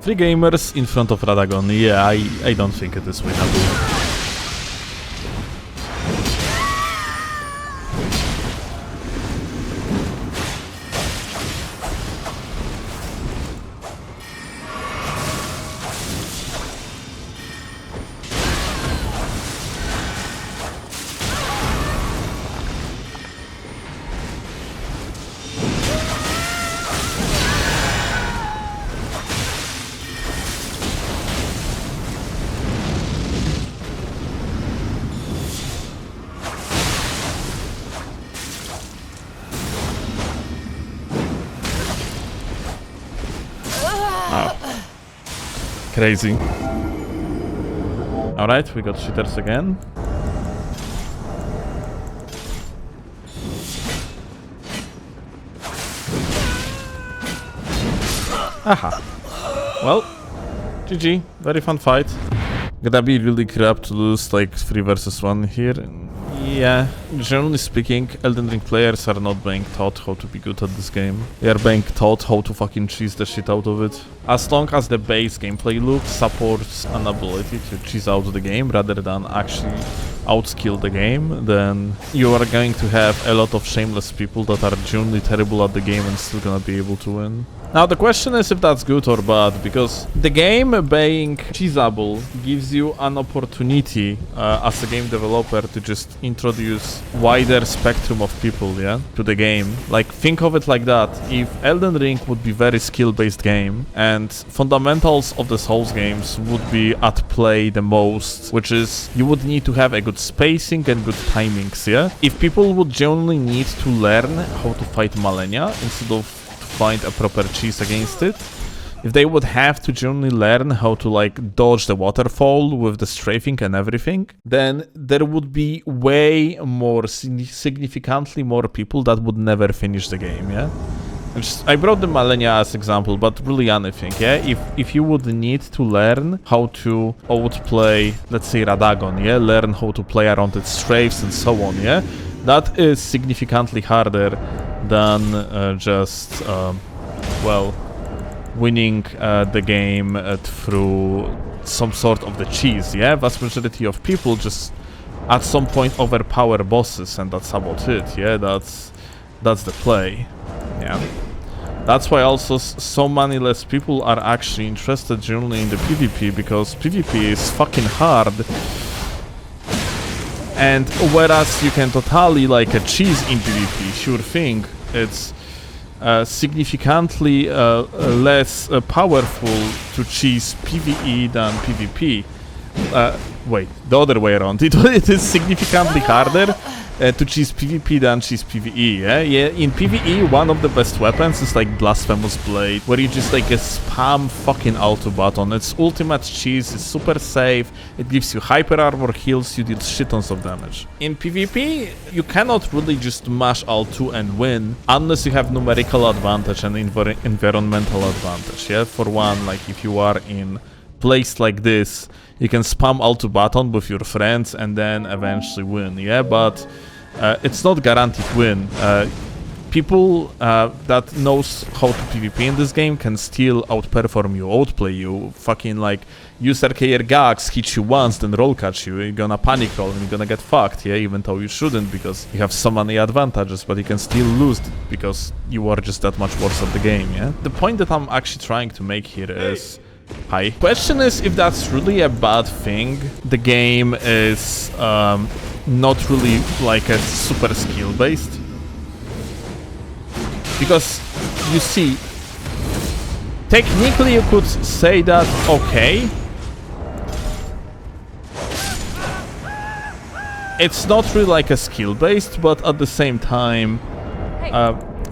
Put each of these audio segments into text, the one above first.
Three gamers in front of Radagon. Yeah, I don't think it is winnable. Crazy. Alright, we got cheaters again. Aha. Well, GG. Very fun fight. Gonna be really crap to lose like 3 versus 1 here. Yeah, generally speaking, Elden Ring players are not being taught how to be good at this game. They are being taught how to fucking cheese the shit out of it. As long as the base gameplay loop supports an ability to cheese out the game rather than actually outskill the game, then you are going to have a lot of shameless people that are genuinely terrible at the game and still gonna be able to win. Now the question is if that's good or bad, because the game being cheesable gives you an opportunity as a game developer to just introduce wider spectrum of people, yeah, to the game. Like, think of it like that. If Elden Ring would be very skill-based game and fundamentals of the Souls games would be at play the most, which is you would need to have a good spacing and good timings, yeah? If people would genuinely need to learn how to fight Malenia instead of find a proper cheese against it, if they would have to genuinely learn how to like dodge the waterfall with the strafing and everything, then there would be way more, significantly more people that would never finish the game, yeah? I brought the Malenia as example, but really anything, yeah? If you would need to learn how to outplay, let's say, Radagon, yeah? Learn how to play around its strafes and so on, yeah? That is significantly harder than just, well, winning the game through some sort of the cheese, yeah? Vast majority of people just at some point overpower bosses and that's about it, yeah? That's the play, yeah? That's why also so many less people are actually interested generally in the PvP, because PvP is fucking hard. And whereas you can totally like a cheese in PvP, sure thing, it's significantly less powerful to cheese PvE than PvP. Wait, the other way around. It is significantly harder to cheese PvP than cheese PvE, yeah? Yeah, in PvE, one of the best weapons is like Blasphemous Blade, where you just like spam fucking auto button. It's ultimate cheese, it's super safe, it gives you hyper armor, heals you, deals shit tons of damage. In PvP, you cannot really just mash Alt2 and win, unless you have numerical advantage and environmental advantage, yeah? For one, like if you are in place like this, you can spam Alt2 button with your friends and then eventually win, yeah? But it's not guaranteed win. People that knows how to PvP in this game can still outperform you, outplay you, fucking like use RKR gags, hit you once, then roll catch you, you're gonna panic roll and you're gonna get fucked, yeah, even though you shouldn't because you have so many advantages, but you can still lose because you are just that much worse at the game, yeah? The point that I'm actually trying to make here is, hi. Question is if that's really a bad thing. The game is not really like a super skill based. Because you see, technically you could say that, okay, it's not really like a skill based, but at the same time,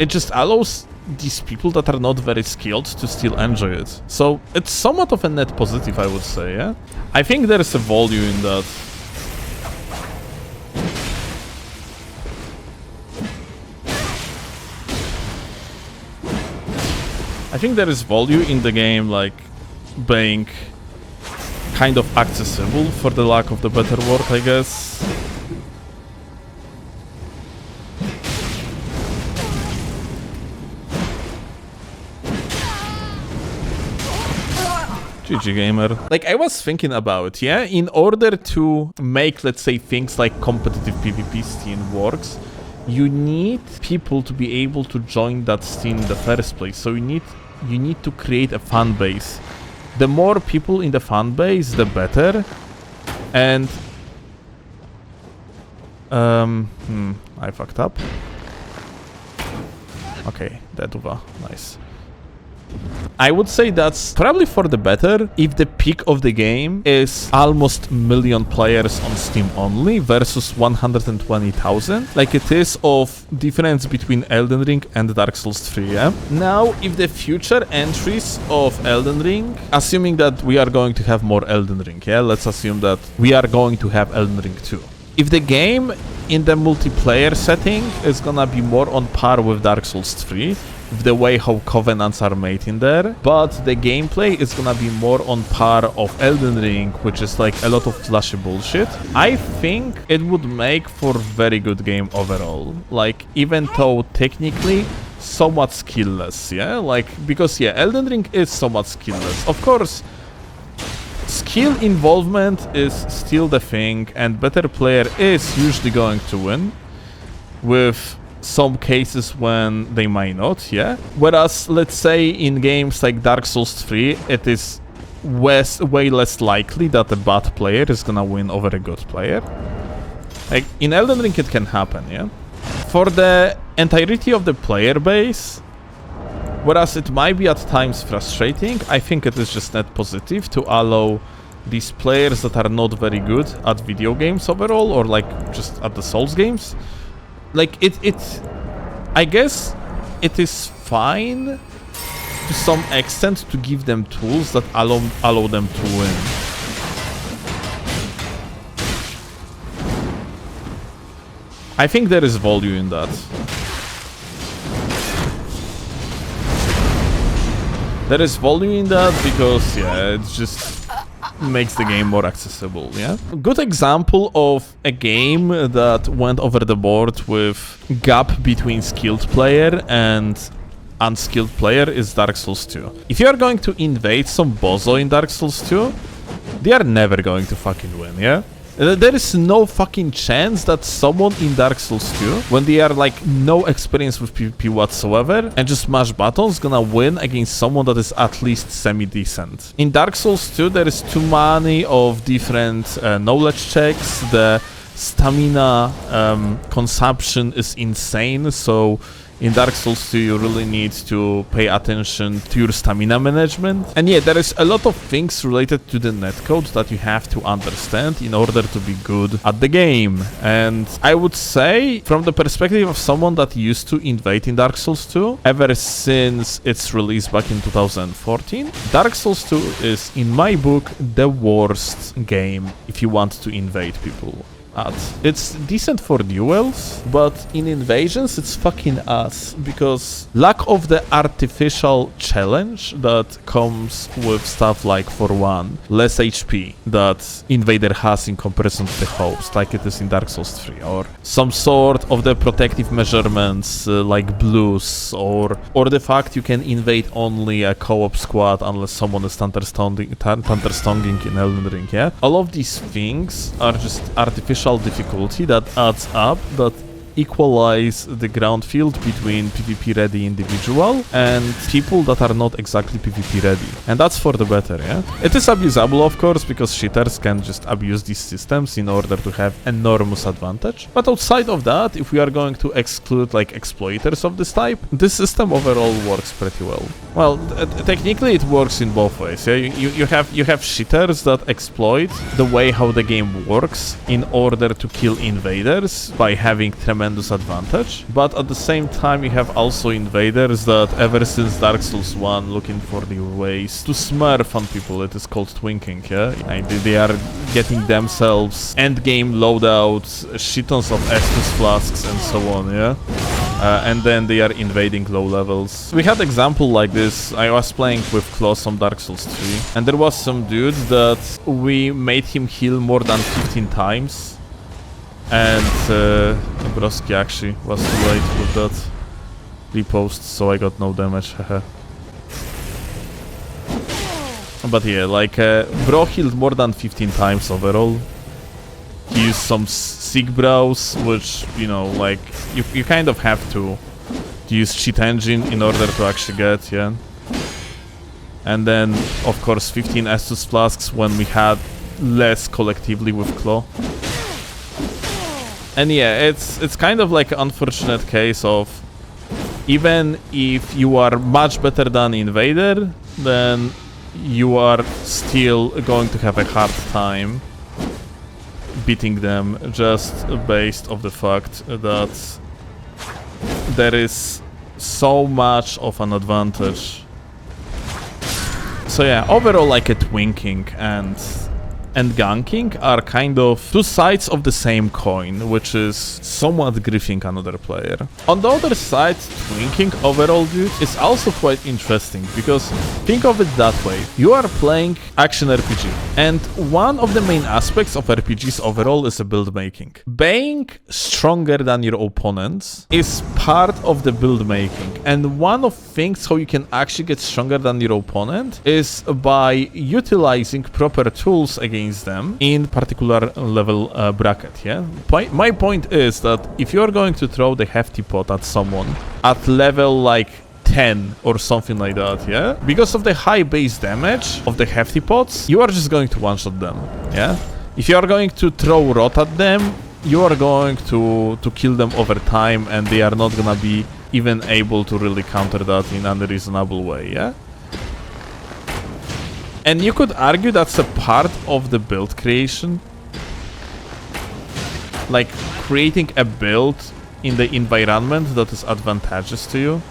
it just allows these people that are not very skilled to still enjoy it. So it's somewhat of a net positive, I would say, yeah? I think there is a value in that. I think there is value in the game, like, being kind of accessible, for the lack of the better word, I guess. GG gamer. Like, I was thinking about, yeah, in order to make, let's say, things like competitive PvP scene works, you need people to be able to join that scene in the first place. So you need to create a fan base. The more people in the fan base, the better. And I fucked up. Okay, Deduva, nice. I would say that's probably for the better if the peak of the game is almost 1 million players on Steam only versus 120,000, like it is of difference between Elden Ring and Dark Souls 3, yeah? Now, if the future entries of Elden Ring, assuming that we are going to have more Elden Ring, yeah? Let's assume that we are going to have Elden Ring 2. If the game in the multiplayer setting is gonna be more on par with Dark Souls 3, the way how covenants are made in there, but the gameplay is gonna be more on par of Elden Ring, which is like a lot of flashy bullshit, I think it would make for very good game overall. Like, even though technically somewhat skillless, yeah? Like, because yeah, Elden Ring is somewhat skillless. Of course, skill involvement is still the thing, and better player is usually going to win, with some cases when they might not, yeah? Whereas, let's say, in games like Dark Souls 3, it is way less likely that a bad player is gonna win over a good player. Like, in Elden Ring it can happen, yeah? For the entirety of the player base, whereas it might be at times frustrating, I think it is just net positive to allow these players that are not very good at video games overall, or like just at the Souls games, like I guess it is fine to some extent to give them tools that allow them to win. I think there is value in that. There is value in that because, yeah, it's just makes the game more accessible, yeah? A good example of a game that went over the board with gap between skilled player and unskilled player is Dark Souls 2. If you are going to invade some bozo in Dark Souls 2, they are never going to fucking win, yeah? There is no fucking chance that someone in Dark Souls 2, when they are like no experience with PvP whatsoever and just mash buttons, gonna win against someone that is at least semi-decent. In Dark Souls 2, there is too many of different knowledge checks. The stamina consumption is insane, so in Dark Souls 2 you really need to pay attention to your stamina management. And yeah, there is a lot of things related to the netcode that you have to understand in order to be good at the game. And I would say, from the perspective of someone that used to invade in Dark Souls 2, ever since its release back in 2014, Dark Souls 2 is, in my book, the worst game if you want to invade people. It's decent for duels, but in invasions it's fucking ass, because lack of the artificial challenge that comes with stuff like, for one, less HP that invader has in comparison to the host, like it is in Dark Souls 3, or some sort of the protective measurements like blues, or the fact you can invade only a co-op squad unless someone is thunderstonging in Elden Ring, yeah? All of these things are just artificial difficulty that adds up, that equalize the ground field between PvP ready individual and people that are not exactly PvP ready. And that's for the better, yeah? It is abusable, of course, because cheaters can just abuse these systems in order to have enormous advantage. But outside of that, if we are going to exclude like exploiters of this type, this system overall works pretty well. Well, technically it works in both ways, yeah? You have cheaters that exploit the way how the game works in order to kill invaders by having tremendous advantage, but at the same time you have also invaders that ever since Dark Souls 1 looking for the ways to smurf on people. It is called Twinking, yeah? And they are getting themselves endgame loadouts, shitons of Estus flasks and so on, yeah? And then they are invading low levels. We had example like this. I was playing with Klaus on Dark Souls 3, and there was some dude that we made him heal more than 15 times. And Broski actually was too late with that repost, so I got no damage, haha. But yeah, like, Bro healed more than 15 times overall. He used some sick brows, which, you know, like, you kind of have to use cheat engine in order to actually get, yeah. And then, of course, 15 Estus flasks when we had less collectively with Claw. And yeah, it's kind of like an unfortunate case of, even if you are much better than Invader, then you are still going to have a hard time beating them, just based off the fact that there is so much of an advantage. So yeah, overall, like a Twinking and ganking are kind of two sides of the same coin, which is somewhat griefing another player. On the other side, Twinking overall, dude, is also quite interesting, because think of it that way. You are playing action RPG, and one of the main aspects of RPGs overall is a build making. Being stronger than your opponents is part of the build making, and one of things how you can actually get stronger than your opponent is by utilizing proper tools against them in particular level bracket, yeah? My point is that if you're going to throw the hefty pot at someone at level like 10 or something like that, yeah? Because of the high base damage of the hefty pots, you are just going to one-shot them, yeah? If you are going to throw rot at them, you are going to kill them over time, and they are not gonna be even able to really counter that in a reasonable way, yeah? And you could argue that's a part of the build creation. Like, creating a build in the environment that is advantageous to you.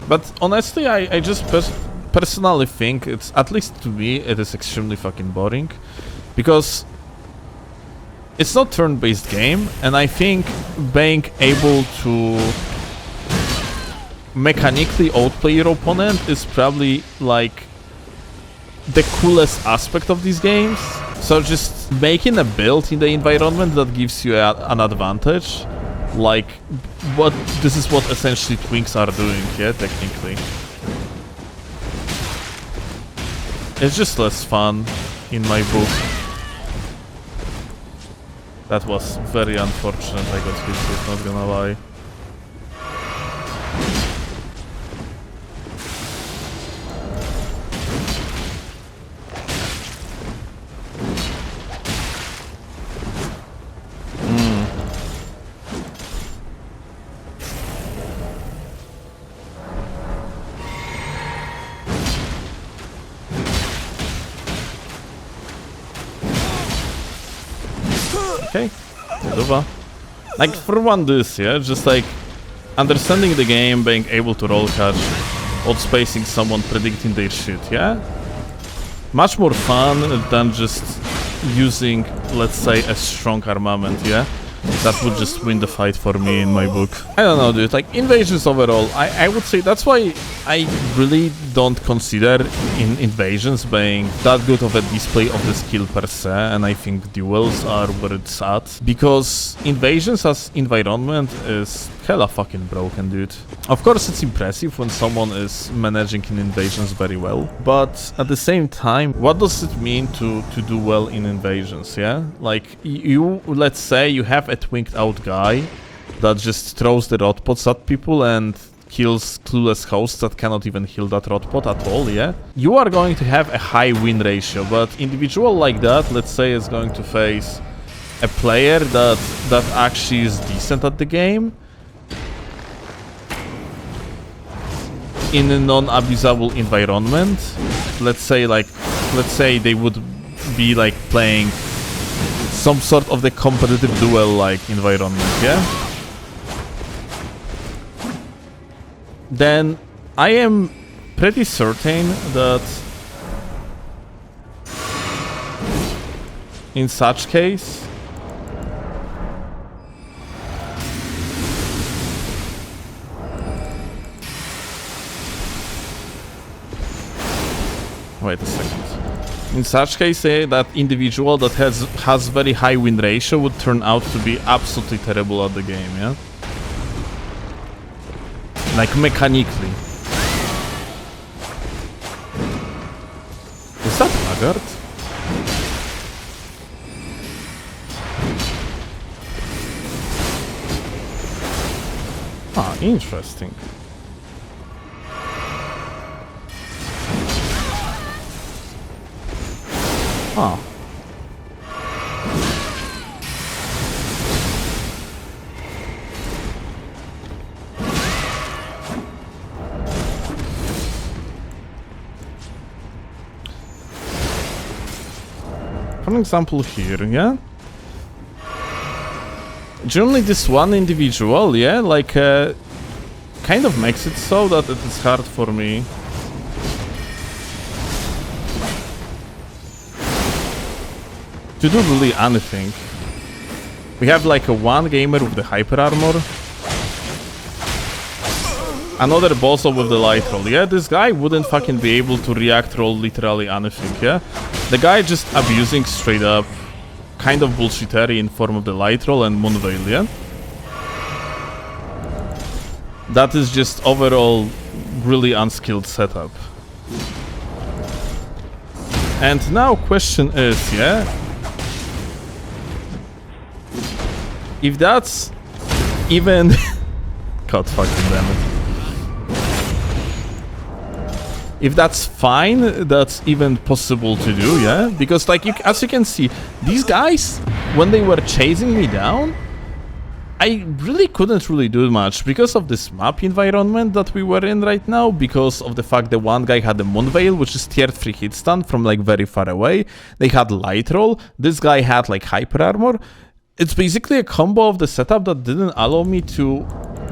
But honestly, I just personally think it's, at least to me, it is extremely fucking boring. Because it's not turn-based game, and I think being able to mechanically outplay your opponent is probably like the coolest aspect of these games. So just making a build in the environment that gives you an advantage, like this is what essentially Twinks are doing, yeah, technically. It's just less fun in my book. That was very unfortunate. I got hit with, not gonna lie. Okay, over. Like, for one this, yeah, just like understanding the game, being able to roll catch, outspacing someone, predicting their shit, yeah? Much more fun than just using, let's say, a strong armament, yeah? That would just win the fight for me in my book. I don't know, dude, like, invasions overall, I would say that's why I really don't consider invasions being that good of a display of the skill per se, and I think duels are where it's at. Because invasions as environment is hella fucking broken, dude. Of course, it's impressive when someone is managing in invasions very well, but at the same time, what does it mean to do well in invasions, yeah? Like, you, let's say you have a twinked out guy that just throws the rot pots at people and kills clueless hosts that cannot even heal that rot pot at all, yeah? You are going to have a high win ratio, but individual like that, let's say, is going to face a player that actually is decent at the game in a non-abusable environment. Let's say they would be like playing some sort of the competitive duel-like environment, yeah? Then I am pretty certain that in such case wait a second. In such case, that individual that has very high win ratio would turn out to be absolutely terrible at the game, yeah? Like, mechanically. staggered. Ah, interesting. Ah. For example here, yeah? Generally this one individual, yeah, like, kind of makes it so that it is hard for me to do really anything. We have like a one gamer with the hyper armor. Another bozo with the light roll, yeah? This guy wouldn't fucking be able to react roll literally anything, yeah? The guy just abusing straight up kind of bullshittery in form of the light roll and moonveil, yeah? That is just overall really unskilled setup. And now question is, yeah? If that's even... God fucking damn it. If that's fine, that's even possible to do, yeah? Because, like, as you can see, these guys, when they were chasing me down, I really couldn't really do much because of this map environment that we were in right now, because of the fact that one guy had the Moonveil, which is tier 3 hit stun from, like, very far away. They had Light Roll. This guy had, like, Hyper Armor. It's basically a combo of the setup that didn't allow me to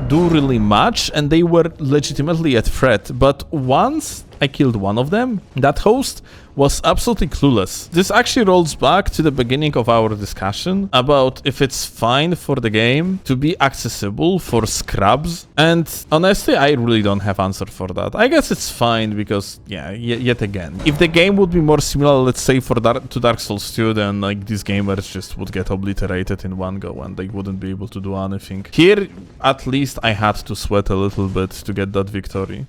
do really much, and they were legitimately at threat. But once I killed one of them, that host was absolutely clueless. This actually rolls back to the beginning of our discussion about if it's fine for the game to be accessible for scrubs. And honestly, I really don't have answer for that. I guess it's fine because, yeah, yet again, if the game would be more similar, let's say, to Dark Souls 2, then like these gamers just would get obliterated in one go and they wouldn't be able to do anything. Here, at least I had to sweat a little bit to get that victory.